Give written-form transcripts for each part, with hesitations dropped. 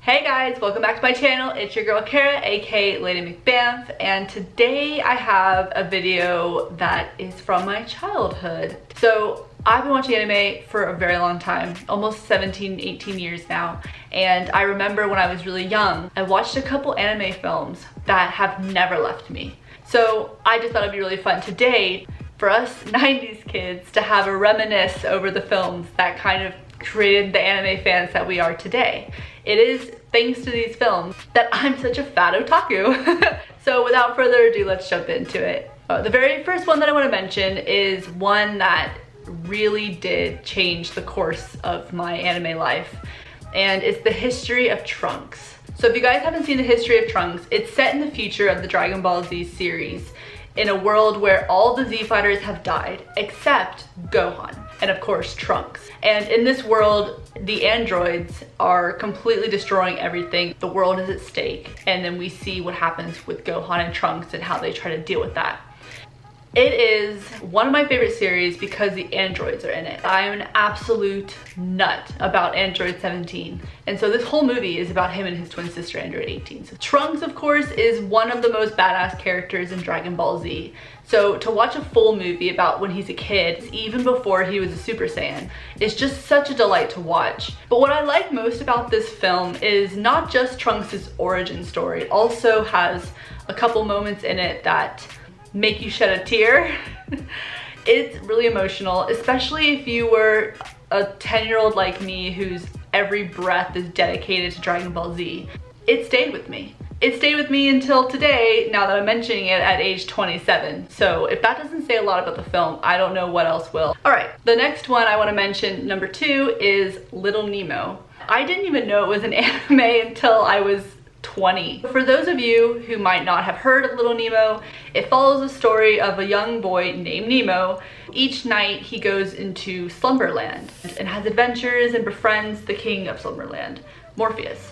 Hey guys, welcome back to my channel. It's your girl Kara, aka Lady McBamf, and today I have a video that is from my childhood. So I've been watching anime for a very long time, almost 17, 18 years now, and I remember when I was really young, I watched a couple anime films that have never left me. So I just thought it'd be really fun today for us 90s kids to have a reminisce over the films that kind of created the anime fans that we are today. It is thanks to these films that I'm such a fat otaku. So without further ado, let's jump into it. The very first one that I want to mention is one that really did change the course of my anime life, and it's the history of Trunks. So if you guys haven't seen the history of Trunks, it's set in the future of the Dragon Ball Z series, in a world where all the Z fighters have died except Gohan and of course Trunks. And in this world, the androids are completely destroying everything. The world is at stake, and then we see what happens with Gohan and Trunks and how they try to deal with that. It is one of my favorite series because the androids are in it. I am an absolute nut about Android 17. And so this whole movie is about him and his twin sister, Android 18. So Trunks, of course, is one of the most badass characters in Dragon Ball Z. So to watch a full movie about when he's a kid, even before he was a Super Saiyan, is just such a delight to watch. But what I like most about this film is not just Trunks' origin story. It also has a couple moments in it that make you shed a tear. It's really emotional, especially if you were a 10-year-old like me whose every breath is dedicated to Dragon Ball Z. It stayed with me. It stayed with me until today, now that I'm mentioning it at age 27. So if that doesn't say a lot about the film, I don't know what else will. All right, the next one I want to mention, number 2, is Little Nemo. I didn't even know it was an anime until I was 20. For those of you who might not have heard of Little Nemo, it follows the story of a young boy named Nemo. Each night he goes into Slumberland and has adventures and befriends the king of Slumberland, Morpheus.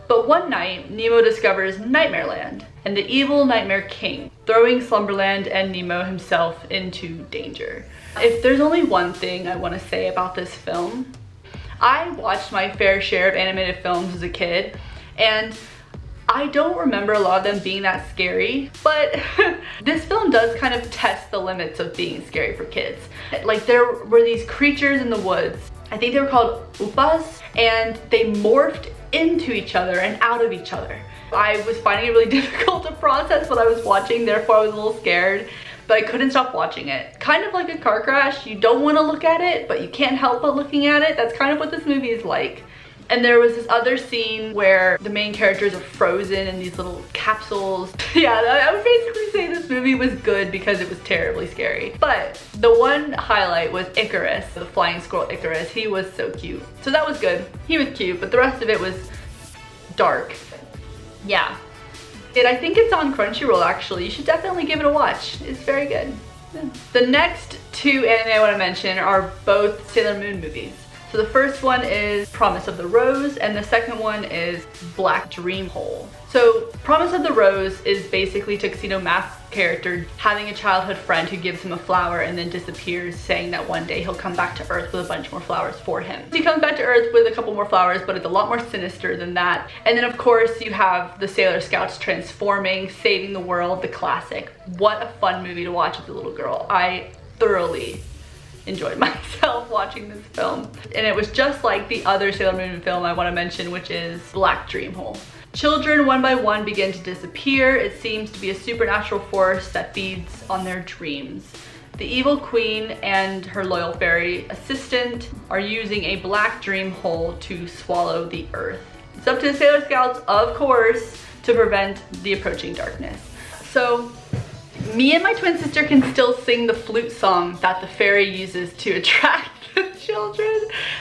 But one night, Nemo discovers Nightmare Land and the evil Nightmare King, throwing Slumberland and Nemo himself into danger. If there's only one thing I want to say about this film, I watched my fair share of animated films as a kid, and I don't remember a lot of them being that scary, but this film does kind of test the limits of being scary for kids. Like, there were these creatures in the woods. I think they were called Upas, and they morphed into each other and out of each other. I was finding it really difficult to process what I was watching, therefore I was a little scared, but I couldn't stop watching it. Kind of like a car crash. You don't want to look at it, but you can't help but looking at it. That's kind of what this movie is like. And there was this other scene where the main characters are frozen in these little capsules. Yeah, I would basically say this movie was good because it was terribly scary. But the one highlight was Icarus, the flying squirrel Icarus. He was so cute. So that was good. He was cute, but the rest of it was dark. Yeah. I think it's on Crunchyroll actually. You should definitely give it a watch. It's very good. The next 2 anime I want to mention are both Sailor Moon movies. So the first one is Promise of the Rose, and the second one is Black Dream Hole. So Promise of the Rose is basically Tuxedo Mask's character having a childhood friend who gives him a flower and then disappears, saying that one day he'll come back to Earth with a bunch more flowers for him. He comes back to Earth with a couple more flowers, but it's a lot more sinister than that. And then of course you have the Sailor Scouts transforming, saving the world, the classic. What a fun movie to watch as a little girl. I thoroughly enjoyed myself watching this film. And it was just like the other Sailor Moon film I want to mention, which is Black Dream Hole. Children one by one begin to disappear. It seems to be a supernatural force that feeds on their dreams. The evil queen and her loyal fairy assistant are using a black dream hole to swallow the earth. It's up to the Sailor Scouts, of course, to prevent the approaching darkness. So me and my twin sister can still sing the flute song that the fairy uses to attract the children.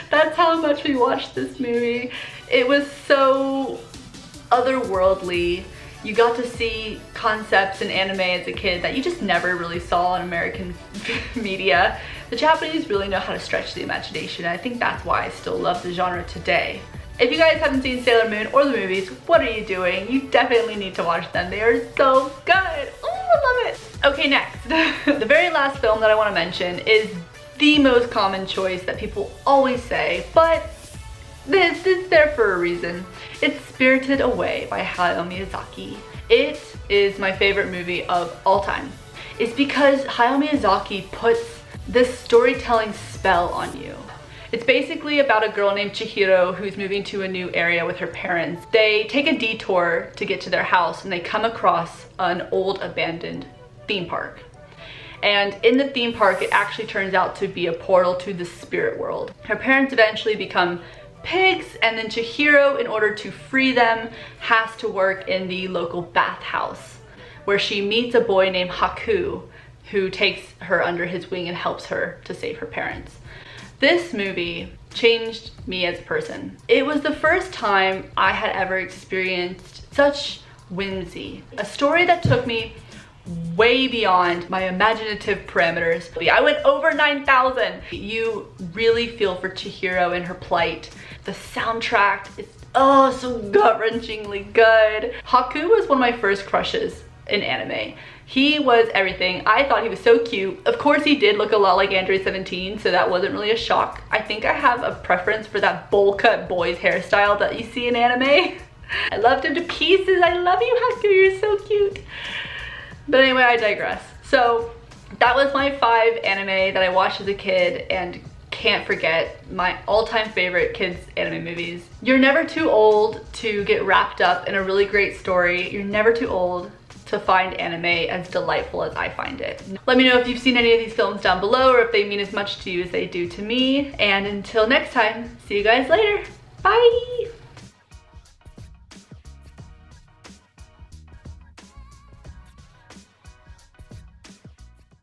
That's how much we watched this movie. It was so otherworldly. You got to see concepts in anime as a kid that you just never really saw in American media. The Japanese really know how to stretch the imagination, and I think that's why I still love the genre today. If you guys haven't seen Sailor Moon or the movies, what are you doing? You definitely need to watch them. They are so good. Oh, I love it. Okay, next. The very last film that I want to mention is the most common choice that people always say, but This is there for a reason. It's Spirited Away by Hayao Miyazaki. It is my favorite movie of all time. It's because Hayao Miyazaki puts this storytelling spell on you. It's basically about a girl named Chihiro who's moving to a new area with her parents. They take a detour to get to their house and they come across an old abandoned theme park. And in the theme park, it actually turns out to be a portal to the spirit world. Her parents eventually become pigs, and then Chihiro, in order to free them, has to work in the local bathhouse where she meets a boy named Haku who takes her under his wing and helps her to save her parents. This movie changed me as a person. It was the first time I had ever experienced such whimsy. A story that took me way beyond my imaginative parameters. I went over 9,000. You really feel for Chihiro and her plight. The soundtrack is so gut-wrenchingly good. Haku was one of my first crushes in anime. He was everything. I thought he was so cute. Of course, he did look a lot like Android 17, so that wasn't really a shock. I think I have a preference for that bowl cut boys hairstyle that you see in anime. I loved him to pieces. I love you, Haku. You're so cute. But anyway, I digress. So that was my 5 anime that I watched as a kid and can't forget. My all-time favorite kids anime movies. You're never too old to get wrapped up in a really great story. You're never too old to find anime as delightful as I find it. Let me know if you've seen any of these films down below or if they mean as much to you as they do to me. And until next time, see you guys later. Bye!